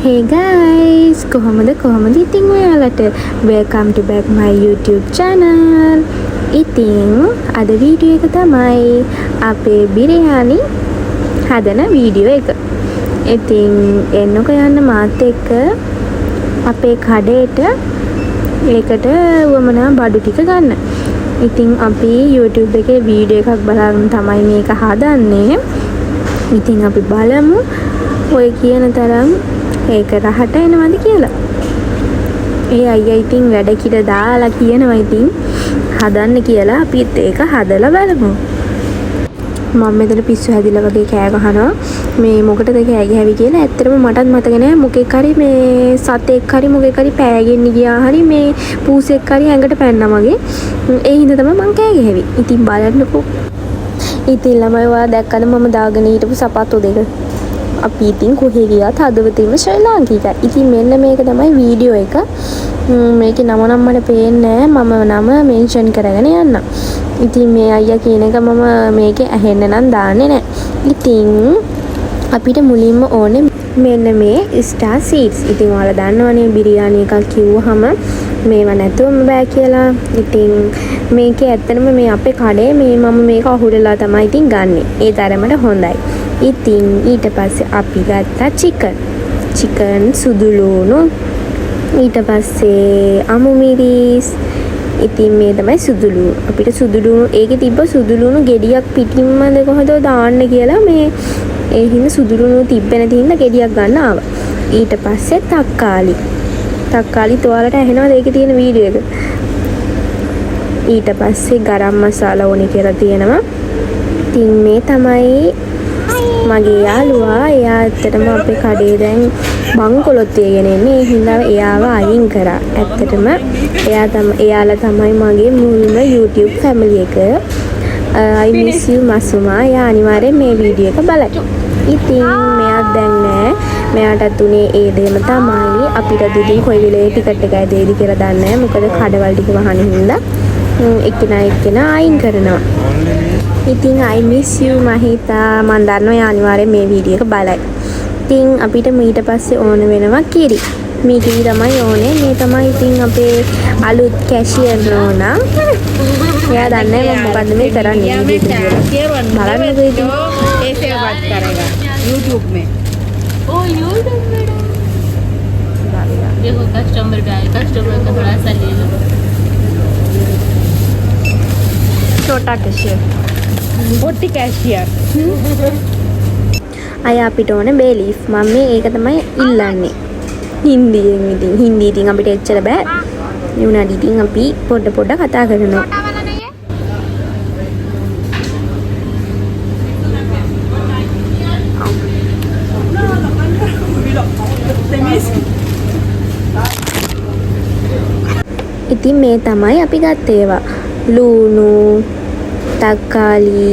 Hey guys, කොහොමද ඉතින් ඔයාලට welcome to back my YouTube channel. ඉතින් අද වීඩියෝ එක තමයි අපේ බිරියානි හදන වීඩියෝ එක. ඉතින් එන්නකෝ යන්න මාත් එක්ක අපේ කඩේට ඒකට වමනා බඩු ටික ගන්න. ඉතින් අපි YouTube එකේ වීඩියෝ එකක් බලන් තමයි මේක හදන්නේ. ඉතින් අපි බලමු ඔය කියන තරම් ඒක රහට එනවද කියලා. ඒ අයියා ඉතින් වැඩ කිර දාලා කියනවා ඉතින් හදන්න කියලා අපිත් ඒක හදලා බලමු. මම මෙතන පිස්සු හැදිලා වගේ කෑ ගහනවා. මේ මොකටද කෑ ගහවි කියලා ඇත්තටම මටත් මතක නෑ. මොකෙක් හරි මේ සතෙක් හරි මොකෙක් හරි පෑගෙන්න ගියා හරි මේ පූසෙක් හරි ඇඟට පැන්නා මගේ. ඒ හින්දා තමයි මං කෑ ගහවි. ඉතින් බලන්නකෝ. ඉතින් ළමයි ඔයා දැක්කද මම දාගෙන හිටපු සපත්තු දෙක. අපි ඉතින් කොහේ ගියත් හදවතින්ම ශ්‍රී ලාංකිකයි. ඉතින් මෙන්න මේක තමයි වීඩියෝ එක. මේකේ නම නම් මට පේන්නේ නැහැ. මම නම මෙන්ෂන් කරගෙන යන්න. ඉතින් මේ අයියා කියන එක මම මේකේ ඇහෙන්න නම් දාන්නේ නැහැ. ඉතින් අපිට මුලින්ම ඕනේ මෙන්න මේ ස්ටාර් සීඩ්ස්. ඉතින් ඔයාලා දන්නවනේ බිරියානි එකක් කිව්වහම මේවා නැතුවම බෑ කියලා. ඉතින් මේකේ ඇත්තටම මේ අපේ කඩේ මම මේක අහුරලා තමයි ඉතින් ගන්නෙ. ඒ තරමට හොඳයි. ඉතින් ඊට පස්සේ අපි ගත්තා චිකන් සුදුලුණු, ඊට පස්සේ අමු මිරිස්. ඉතින් මේ තමයි සුදුලුණු. අපිට සුදුලුණු ඒකේ තිබ්බ සුදුලුණු ගෙඩියක් පිටින්මද කොහොමද දාන්න කියලා මේ ඒ හින්දා සුදුලුණු තිබ්බේ නැති හින්දා ගෙඩියක් ගන්න ආවා. ඊට පස්සේ තක්කාලි ඔයාලට ඇහෙනවද ඒකේ තියෙන වීඩියෝ එක? ඊට පස්සේ ගරම් මසාලා ඕනේ කියලා තියෙනවා. ඉතින් මේ තමයි මගේ යාළුවා. එයා ඇත්තටම අපේ කඩේ දැන් බංකොලොත් තියගෙන ඉන්නේ. ඒ හින්දා එයාව අයින් කරා. ඇත්තටම එයාලා තමයි මගේ මුල්ම YouTube family එක. I miss you මසුමා. එයා අනිවාර්යෙන් මේ වීඩියෝ එක බලයි. ඉතින් මෙයාත් දැන් නෑ. මෙයාටත් උනේ ඒ දෙයම තමයි. අපිට ඉතින් කොයි වෙලේ ටිකට් එකයි දෙයිද කියලා දන්නේ නෑ. මොකද කඩවල ටික වහන හින්දා එක්කෙනා අයින් කරනවා. ඉතින් I miss you මහිතා. මන් දන්නවා එයා අනිවාර්යෙන් මේ වීඩියෝ එක බලයි. ඉතින් අපිට ඊට පස්සේ ඕන වෙනවා කිරි. මේ කිරි තමයි ඕනේ. මේ තමයි ඉතින් අපේ අලුත් කැෂියර් නෝනා. එයා දන්නේ මම මොකද්ද මේ කරන්නේ කියලා. බලන්නකෝ ඉතින්. ऐसे बात करेगा YouTube में। ओ YouTube में देखो कस्टमर पे आए, कस्टमर का थोड़ा सा ले लो। छोटा कैशियर, मोटी कैशियर। අය අපිට ඕනේ බේ ලීෆ්. මම මේක තමයි ඉල්ලන්නේ. හින්දි ඉතින් අපිට එච්චර බෑ. ඒ උනාට ඉතින් අපි පොඩ කතා කරනවා. ඉතින් මේ තමයි අපි ගත්ත ඒවා. ලුණු, තක්කාලි,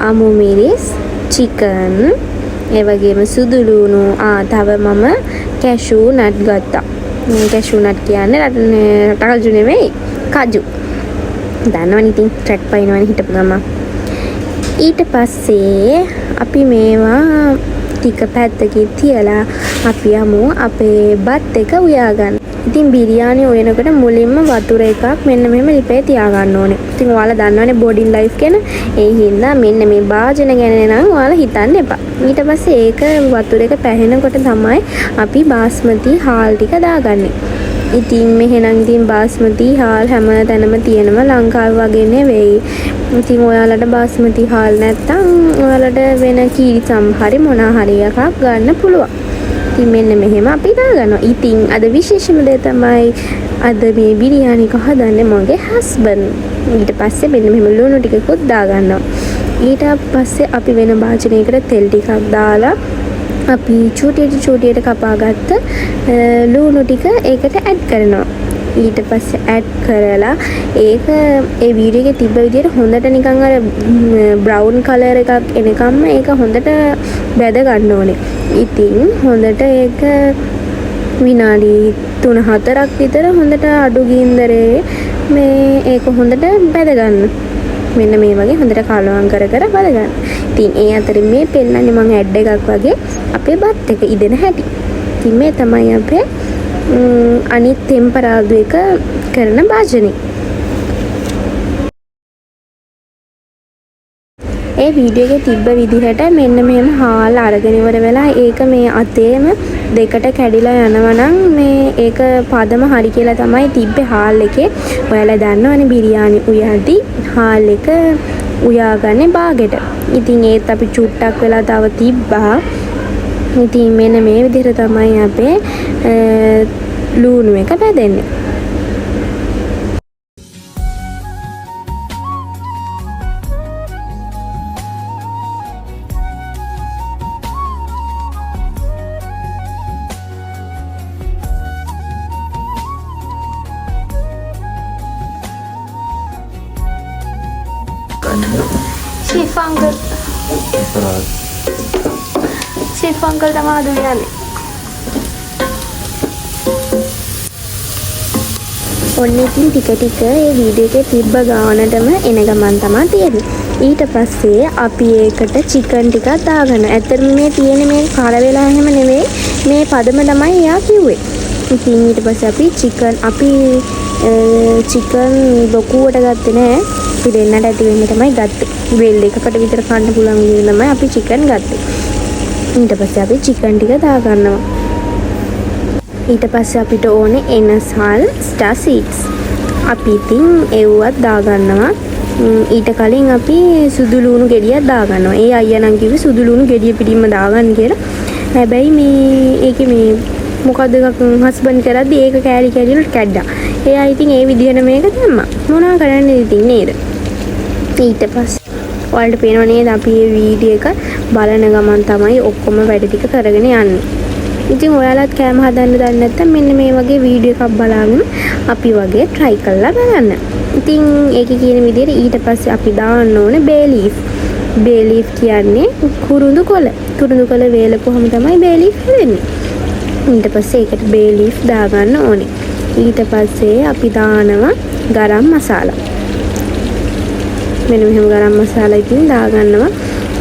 අමු මිරිස්, චිකන්, ඒ වගේම සුදුලුණු. තව මම කැෂු නට් ගත්තා. කැෂු නට් කියන්නේ රටකජු නෙමෙයි, කජු. දන්නවනේ ඉතින් ට්‍රැක් පයින්නවනේ හිටපු ගම. ඊට පස්සේ අපි මේවා ටික පැත්තකින් තියලා අපි යමු අපේ බත් එක උයා ගන්න. ඉතින් බිරියානි උයනකොට මුලින්ම වතුර එකක් මෙන්න මෙහෙම ලිපේ තියාගන්න ඕනේ. ඉතින් ඔයාලා දන්නවනේ බෝඩින් ලයිෆ් ගැන. ඒ හින්දා මෙන්න මේ භාජන ගැන නම් ඔයාලා හිතන්න එපා. ඊට පස්සේ ඒක වතුර එක පැහෙනකොට තමයි අපි බාස්මති හාල් ටික දාගන්නේ. ඉතින් මෙහෙනම් ඉතින් බාස්මති හාල් හැම තැනම තියෙනවා. ලංකාවේ වගේ නෙවෙයි. ඉතින් ඔයාලට බාස්මති හාල් නැත්තම් ඔයාලට වෙන කීරිසම් හරි මොනා හරි එකක් ගන්න පුළුවන්. ඉතින් මෙන්න මෙහෙම අපි දාගන්නවා. ඉතින් අද විශේෂම දේ තමයි අද මේ බිරියානි එක හදන්නේ මගේ හස්බන්ඩ්. ඊට පස්සේ මෙන්න මෙහෙම ලුණු ටිකකුත් දාගන්නවා. ඊට පස්සේ අපි වෙන භාජනයකට තෙල් ටිකක් දාලා අපි චූටියට කපාගත්ත ලුණු ටික ඒකට ඇඩ් කරනවා. ඊට පස්සේ ඇඩ් කරලා ඒක ඒ වීඩියෝ එකේ තිබ්බ විදිහට හොඳට නිකන් අර බ්‍රවුන් කලර් එකක් එනකම්ම ඒක හොඳට බැද ගන්න ඕනේ. ඉතින් හොඳට ඒක විනාඩි 3-4ක් විතර හොඳට අඩු ගින්දරේ මේ ඒක හොඳට බැද ගන්න. මෙන්න මේ වගේ හොඳට කලවම් කර බැද ගන්න. ඉතින් ඒ අතරේ මේ පෙන්නන්නේ මම ඇඩ් එකක් වගේ අපේ බත් එක ඉදෙන හැටි. ඉතින් මේ තමයි අපේ අනිත් ටෙම්පරාදු එක කරන භාජනය. ඒ වීඩියෝ එකේ තිබ්බ විදිහට මෙන්න මෙහෙම හාල් අරගෙන ඉවර වෙලා ඒක මේ අතේම දෙකට කැඩිලා යනවා නම් මේ ඒක පදම හරි කියලා තමයි තිබ්බේ හාල් එකේ. ඔයාලා දන්නවනේ බිරියානි උයද්දි හාල් එක උයාගන්නේ බාගෙට. ඉතින් ඒත් අපි චුට්ටක් වෙලා තව තිබ්බා. ඉතින් මෙන්න මේ විදිහට තමයි අපේ ලූණු එක බෙදෙන්නේ. Chef uncle තමයි අද යන්නේ. ඔන්න ඉතින් ටික ටික මේ වීඩියෝ එකේ තිබ්බ ගානටම එන ගමන් තමයි තියෙන්නේ. ඊට පස්සේ අපි ඒකට චිකන් ටිකක් දාගන්න. ඇත්තටම මේ තියෙන්නේ මේ කර වෙලා එහෙම නෙවෙයි. මේ පදම තමයි එයා කිව්වේ. ඉතින් ඊට පස්සේ අපි චිකන් ලොකුවට ගත්තේ නෑ. පිරෙන්නට ඇති වෙන්න තමයි ගත්තේ. වෙල් එකකට විතර කන්න පුළුවන් විදිහට තමයි අපි චිකන් ගත්තේ. ඊට පස්සේ අපි චිකන් ටික දාගන්නවා. ඊට පස්සේ අපිට ඕනේ එනසල් ස්ටාර් සීඩ්ස්. අපි ඉතින් ඒවත් දාගන්නවා. ඊට කලින් අපි සුදු ලුණු ගෙඩියක් දාගන්නවා. ඒ අයියා නම් කිව්වේ සුදු ලුණු ගෙඩිය පිටින්ම දාගන්න කියලා. හැබැයි මේ ඒකේ මේ මොකද්ද එකක් හස්බන්ඩ් කරද්දි ඒක කෑලි කෑලි වලට කැඩ්ඩා. එයා ඉතින් ඒ විදිහට මේක දැම්මා. මොනවා කරන්නේ ඉතින් නේද? ඊට පස්සේ ඔයාලට පේනව නේද අපි මේ වීඩියෝ එක බලන ගමන් තමයි ඔක්කොම වැඩ ටික කරගෙන යන්නේ. ඉතින් ඔයාලත් කෑම හදන්න දන්නේ නැත්නම් මෙන්න මේ වගේ වීඩියෝ එකක් බලාගෙන අපි වගේ try කරලා බලන්න. ඉතින් ඒකේ කියන විදිහට ඊට පස්සේ අපි දාන්න ඕනේ bay leaf. bay leaf කියන්නේ කුරුඳු කොළ. කුරුඳු කොළ වේලපුවම තමයි bay leaf වෙන්නේ. ඊට පස්සේ ඒකට bay leaf දාගන්න ඕනේ. ඊට පස්සේ අපි දානවා ගරම් මසාලා. මෙන්න මෙහෙම ගරම් මසාලා ඉතින් දාගන්නවා.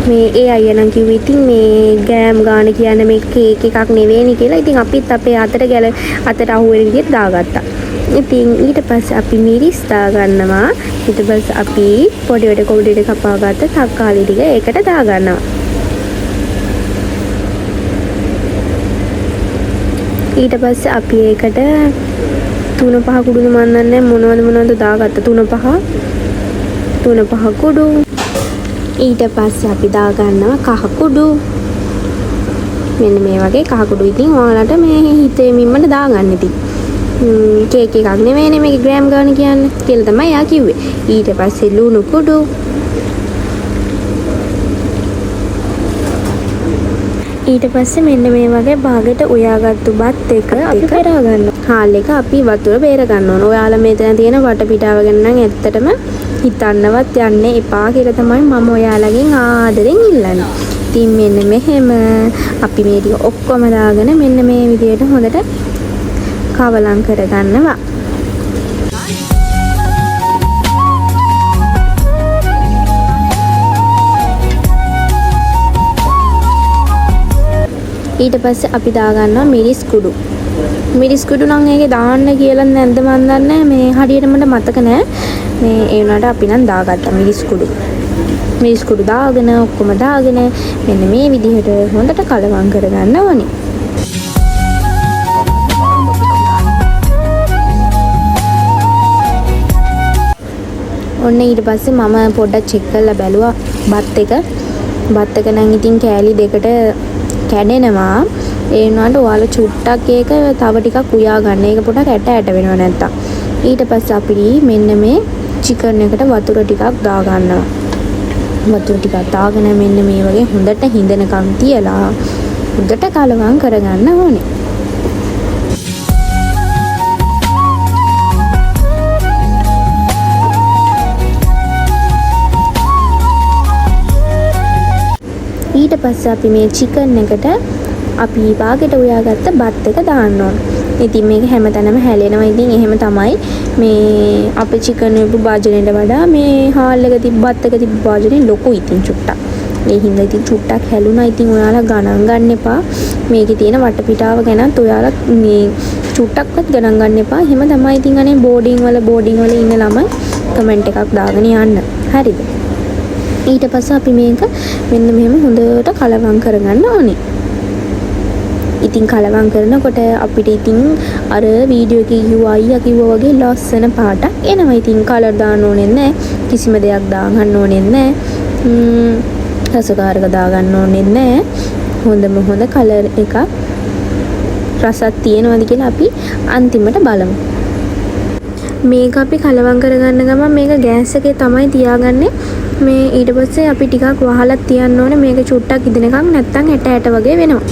මේ ඒ අයියා නම් කිව්වේ ඉතින් මේ ගෑම් ගාන කියන්නේ මේ කේක් එකක් නෙවෙයිනි කියලා. ඉතින් අපිත් අපේ අතට අහු වෙන විදිහට දාගත්තා. ඉතින් ඊට පස්සේ අපි මිරිස් දාගන්නවා. ඊට පස්සේ අපි පොඩියට කපාගත්ත තක්කාලි ටික ඒකට දාගන්නවා. ඊට පස්සේ අපි ඒකට 3-5 කුඩු මන් දන්නේ මොනවද දාගත්ත 3-5 කුඩු. ඊට පස්සේ අපි දාගන්නවා කහ කුඩු. මෙන්න මේ වගේ කහ කුඩු ඉතින් ඔයාලට මේ හිතෙමින්ම දාගන්න ඉතින්. කේක් එකක් නෙවෙයිනේ මේක ග්‍රෑම් ගාන කියන්නේ කියලා තමයි යා කිව්වේ. ඊට පස්සේ ලුණු කුඩු. ඊට පස්සේ මෙන්න මේ වගේ භාගයට උයාගත්තු බත් එක අපි පෙරා ගන්නවා. හාල් එක අපි වතුර බේර ගන්න ඕන. ඔයාලා මෙතන තියෙන වටපිටාව ගැන නම් ඇත්තටම හිතන්නවත් යන්නේ එපා කියලා තමයි මම ඔයාලගෙන් ආදරෙන් ඉල්ලන්නේ. ඉතින් මෙන්න මෙහෙම අපි මේ ටික ඔක්කොම දාගෙන මෙන්න මේ විදිහට හොඳට කවලම් කරගන්නවා. ඊට පස්සේ අපි දාගන්නවා මිරිස් කුඩු. මිරිස් කුඩු නම් ඒකේ දාන්න කියලා නැද්ද මන් දන්නේ මේ හරියට මට මතක නෑ. මේ ඒ වුණාට අපි නම් දාගත්තා මිරිස් කුඩු. මිරිස් කුඩු දාගෙන ඔක්කොම දාගෙන මෙන්න මේ විදිහට හොඳට කලවම් කරගන්න ඕනේ. ඔන්න ඊට පස්සේ මම පොඩ්ඩක් චෙක් කරලා බැලුවා බත් එක නම් ඉතින් කෑලි දෙකට කැඩෙනවා. ඒ වුණාට ඔයාලා චුට්ටක් ඒක තව ටිකක් උයා ගන්න. ඒක පොඩක් ඇට වෙනවා නැත්තම්. ඊට පස්සේ අපි මෙන්න මේ චිකන් එකට වතුර ටිකක් දාගන්නවා. වතුර ටිකක් දාගෙන මෙන්න මේ වගේ හොඳට හිඳනකම් තියලා හොඳට කලවම් කරගන්න ඕනේ. ඊට පස්සේ අපි මේ චිකන් එකට අපි භාගයට උයාගත්ත බත් එක දාන්න ඕන. ඉතින් මේක හැමතැනම හැලෙනවා. ඉතින් එහෙම තමයි මේ අපේ චිකන් වල භාජනයට වඩා මේ හාල් එක තිබ්බ බත් එක තිබ්බ භාජනේ ලොකු ඉතින් චුට්ටක්. ඒ හින්දා ඉතින් චුට්ටක් හැලුණා. ඉතින් ඔයාලා ගණන් ගන්න එපා. මේකේ තියෙන වටපිටාව ගැනත් ඔයාලා මේ චුට්ටක්වත් ගණන් ගන්න එපා. එහෙම තමයි ඉතින් අනේ බෝඩින් වල ඉන්න ළමයි කමෙන්ට් එකක් දාගෙන යන්න. හරිද? ඊට පස්සේ අපි මේක මෙන්න මෙහෙම හොඳට කලවම් කරගන්න ඕනේ. ඉතින් කලවම් කරනකොට අපිට ඉතින් අර වීඩියෝ එකේ කිව්වා අයියා කිව්වා වගේ ලස්සන පාටක් එනවා. ඉතින් කලර් දාන්න ඕනේ නැහැ. කිසිම දෙයක් දාගන්න ඕනේ නැහැ. රසකාරක දාගන්න ඕනේ නැහැ. හොඳම හොඳ කලර් එකක් රසක් තියෙනවද කියලා අපි අන්තිමට බලමු. මේක අපි කලවම් කරගන්න ගමන් මේක ගෑස් එකේ තමයි තියාගන්නේ. මේ ඊට පස්සේ අපි ටිකක් වහලා තියන්න ඕනේ. මේක චුට්ටක් ඉදෙනකම් නැත්තම් ඇට වගේ වෙනවා.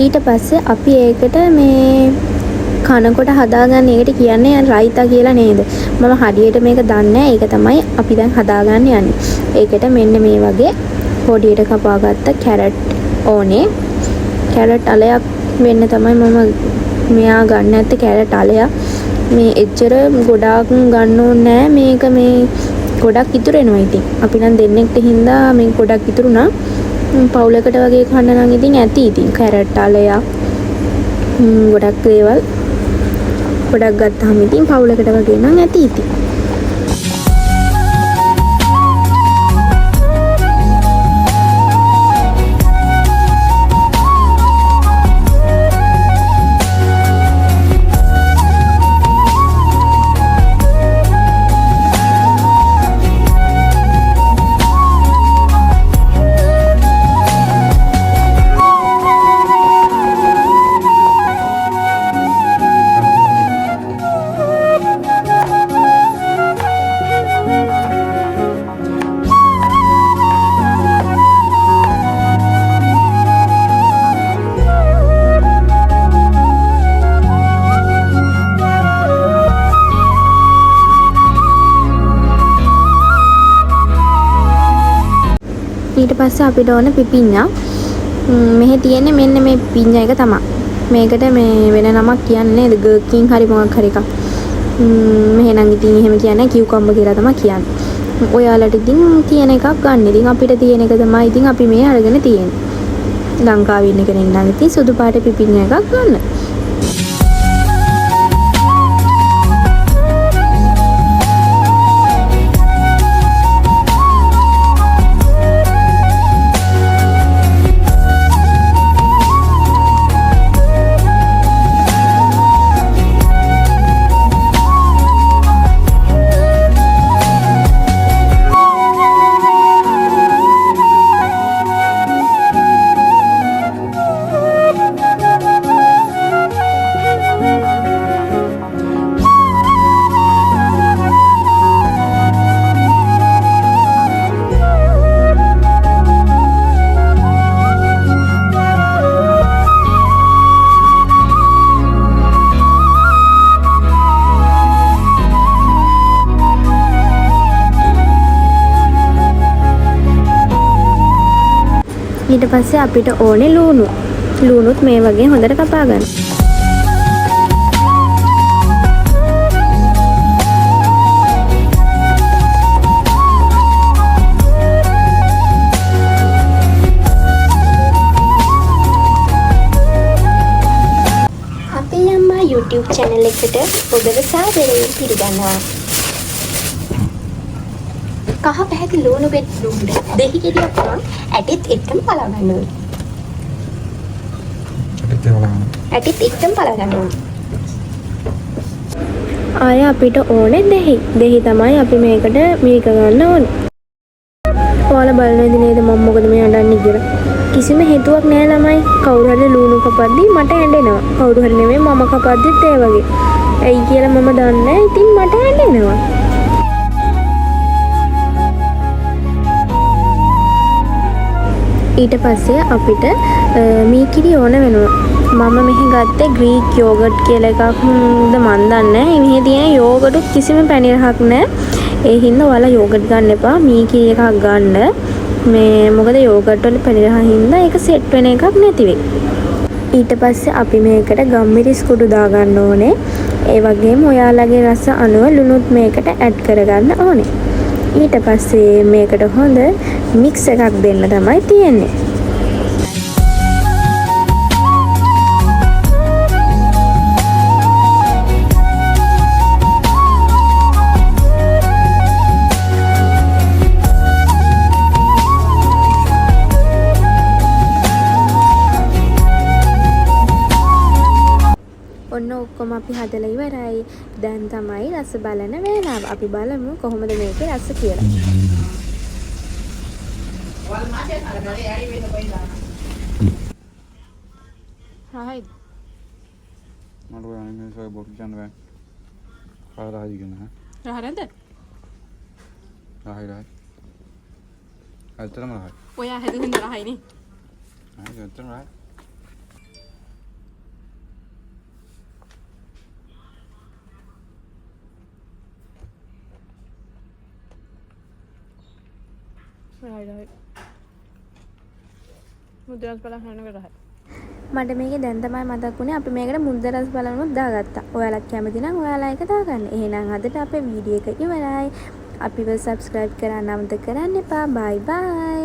ඊට පස්සේ අපි ඒකට මේ කනකොට හදාගන්න එකට කියන්නේ රයිතා කියලා නේද? මම හරියට මේක දන්නේ නැහැ. ඒක තමයි අපි දැන් හදාගන්න යන්නේ. ඒකට මෙන්න මේ වගේ පොඩියට කපාගත්ත කැරට් ඕනේ. කැරට් අලයක් වෙන්න තමයි මම මෙයා ගන්න ඇත්තේ කැරට් අලයක්. මේ එච්චර ගොඩාක් ගන්න ඕනේ නැහැ. මේක මේ ගොඩක් ඉතුරු වෙනවා ඉතින්. අපි නම් දෙන්නෙක්ට හින්දා මේ ගොඩක් ඉතුරුනා. පවුලකට වගේ කන්න නම් ඉතින් ඇති. ඉතින් කැරට් අලයක් ගොඩක් දේවල් ගොඩක් ගත්තාම ඉතින් පවුලකට වගේ නම් ඇති ඉතින්. ඊට පස්සේ අපිට ඕන පිපිඤ්ඤා. මෙහි තියෙන්නේ මෙන්න මේ පිපිඤ්ඤා එක තමයි. මේකට මේ වෙන නමක් කියන්නේ නේද? ගර්කින් හරි මොකක් හරි එකක්. මෙහෙ නම් ඉතින් එහෙම කියන්නේ කියුකම්බර් කියලා තමයි කියන්නේ. ඔයාලට ඉතින් තියෙන එකක් ගන්න. ඉතින් අපිට තියෙන එක තමයි ඉතින් අපි මේ අරගෙන තියෙන්නේ. ලංකාවේ ඉන්න කෙනෙක් නම් ඉතින් සුදු පාට පිපිඤ්ඤා එකක් ගන්න. ඊට පස්සේ අපිට ඕනේ ලුණු. ලුණුත් මේ වගේ හොඳට කපා ගන්න. අපේ අම්මා YouTube channel එකට ඔබව සාදරයෙන් පිළිගන්නවා. කහ පැහැති ලුණු බෙදුම්ඩ දෙහි ගෙඩියක් නම් ඇටිත් එක්කම පලා ගන්න ඕනේ. ඇටිත් එක්කම පලා ගන්න ඕනේ. ආය අපිට ඕනේ දෙහි. දෙහි තමයි අපි මේකට මිරික ගන්න ඕනේ. ඔයාලා බලනවාද නේද මම මොකද මේ අඬන්නේ කියලා? කිසිම හේතුවක් නැහැ ළමයි. කවුරු හරි ලුණු කපද්දි මට ඇඬෙනවා. කවුරු හරි නෙමෙයි මම කපද්දිත් ඒ වගේ. ඇයි කියලා මම දන්නේ නැහැ. ඉතින් මට ඇඬෙනවා. ඊට පස්සේ අපිට මීකිරි ඕන වෙනවා. මම මෙහි ගත්තේ ග්‍රීක් යෝගට් කියලා එකක්ද මන් දන්නේ නැහැ. මෙහි තියෙන යෝගට් කිසිම පැණි රහක් නැහැ. ඒ හින්දා ඔයාලා යෝගට් ගන්න එපා. මීකිරි එකක් ගන්න. මේ මොකද යෝගට් වල පැණි රහ හින්දා ඒක සෙට් වෙන එකක් නැති වෙයි. ඊට පස්සේ අපි මේකට ගම්මිරිස් කුඩු දාගන්න ඕනේ. ඒ වගේම ඔයාලගේ රස අනුව ලුණුත් මේකට ඇඩ් කරගන්න ඕනේ. ඊට පස්සේ මේකට හොඳ මික්ස් එකක් දෙන්න තමයි තියෙන්නේ. ඔන්න ඔක්කොම අපි හදලා ඉවරයි. දැන් තමයි රස බලන වේලාව. අපි බලමු කොහොමද මේකේ රස කියලා. හායි. මට ඔය අනිත් මිනිස්සු බොරු කියන්න බෑ. කාරායි කියන හැ. රහරද? රහයි. ඇත්තටම රහයි. ඔයා හැදුවෙන් රහයිනේ. ඇත්තටම රහයි. රහයි. මුද්‍රස් බලන්න හනක රහයි. මට මේකේ දැන් තමයි මතක් වුණේ අපි මේකට මුද්ද රස බලනුත් දාගත්තා. ඔයාලත් කැමති නම් ඔයාලා ඒක දාගන්න. එහෙනම් අදට අපේ වීඩියෝ එක ඉවරයි. අපිව subscribe කරන්න අමතක කරන්න එපා. bye bye.